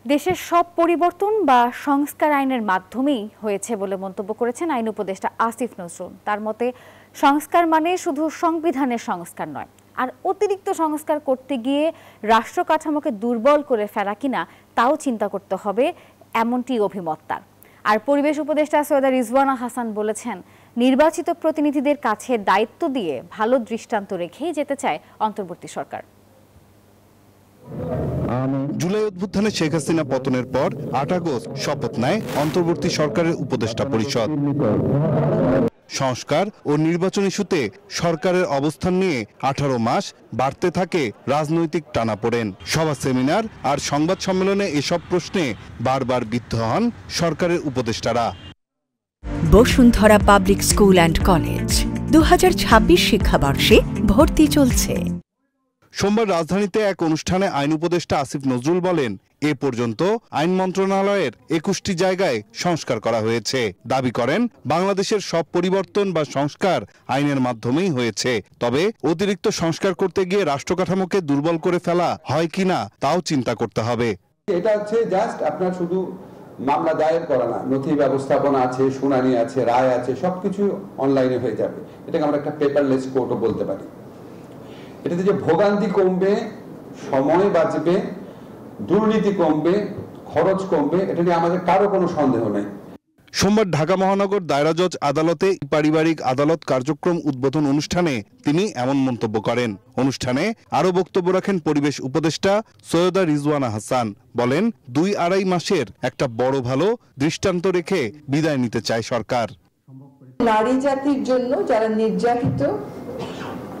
দেশের সব পরিবর্তন বা সংস্কার আইনের মাধ্যমেই হয়েছে বলে মন্তব্য করেছেন আইন উপদেষ্টা আসিফ নজরুল। তার মতে সংস্কার মানে শুধু সংবিধানের সংস্কার নয়, আর অতিরিক্ত সংস্কার করতে গিয়ে রাষ্ট্র কাঠামোকে দুর্বল করে ফেলা কিনা তাও চিন্তা করতে হবে, এমনটি অভিমত তার। আর পরিবেশ উপদেষ্টা সৈয়দা রিজওয়ানা হাসান বলেছেন, নির্বাচিত প্রতিনিধিদের কাছে দায়িত্ব দিয়ে ভালো দৃষ্টান্ত রেখেই যেতে চায় অন্তর্বর্তী সরকার। জুলাই অভ্যুত্থানে শেখ হাসিনা পতনের পর ৮ আগস্ট শপথ নেয় অন্তর্বর্তী সরকারের উপদেষ্টা পরিষদ। সংস্কার ও নির্বাচন ইস্যুতে সরকারের অবস্থান নিয়ে ১৮ মাস বাড়তে থাকে রাজনৈতিক টানাপোড়েন। সভা, সেমিনার আর সংবাদ সম্মেলনে এসব প্রশ্নে বারবার বিদ্ধ হন সরকারের উপদেষ্টারা। Bashundhara public school and college ২০২৬ শিক্ষাবর্ষে ভর্তি চলছে। সোমবার রাজধানীতে এক অনুষ্ঠানে আইন উপদেষ্টা আসিফ নজরুল বলেন, এ পর্যন্ত আইন মন্ত্রণালয়ের ২১টি জায়গায় সংস্কার করা হয়েছে। দাবি করেন, বাংলাদেশের সব পরিবর্তন বা সংস্কার আইনের মাধ্যমেই হয়েছে। তবে অতিরিক্ত সংস্কার করতে গিয়ে রাষ্ট্র কাঠামোকে দুর্বল করে ফেলা হয় কিনা তাও চিন্তা করতে হবে। এটা হচ্ছে জাস্ট আপনার শুধু মামলা দায়ের করা না, নথি ব্যবস্থাপনা আছে, শুনানি আছে, রায় আছে, সবকিছু অনলাইনে হয়ে যাবে। এটাকে আমরা একটা পেপারলেস কোর্টও বলতে পারি। এটাতে যে ভোগান্তি কমবে, সময় বাঁচবে, দুর্নীতি কমবে, খরচ কমবে, এটা নিয়ে আমাদের কারো কোনো সন্দেহ নেই। সোমবার ঢাকা মহানগর দায়রা জজ আদালতে পারিবারিক আদালত কার্যক্রম উদ্বোধন অনুষ্ঠানে তিনি এমন মন্তব্য করেন। অনুষ্ঠানে আরো বক্তব্য রাখেন পরিবেশ উপদেষ্টা সৈয়দা রিজওয়ানা হাসান। বলেন, ২-২.৫ মাসের একটা বড় ভালো দৃষ্টান্ত রেখে বিদায় নিতে চায় সরকার। নারী জাতির জন্য যারা নির্যাতিত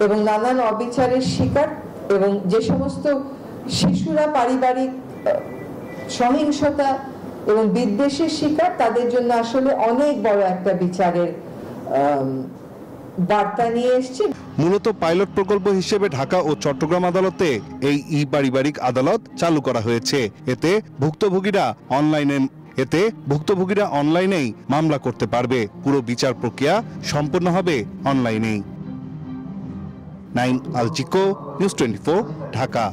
এবং নানান অবিচারের শিকার, এবং যে সমস্ত শিশুরা পারিবারিক সহিংসতা এবং বিদ্বেষের শিকার, তাদের জন্য আসলে অনেক বড় একটা বিচারের বার্তা নিয়ে এসেছে। মূলত পাইলট প্রকল্প হিসেবে ঢাকা ও চট্টগ্রাম আদালতে এই পারিবারিক আদালত চালু করা হয়েছে। এতে ভুক্তভোগীরা অনলাইনেই মামলা করতে পারবে। পুরো বিচার প্রক্রিয়া সম্পন্ন হবে অনলাইনেই। নাইম আল চিকো, নিউজ 24, ঢাকা।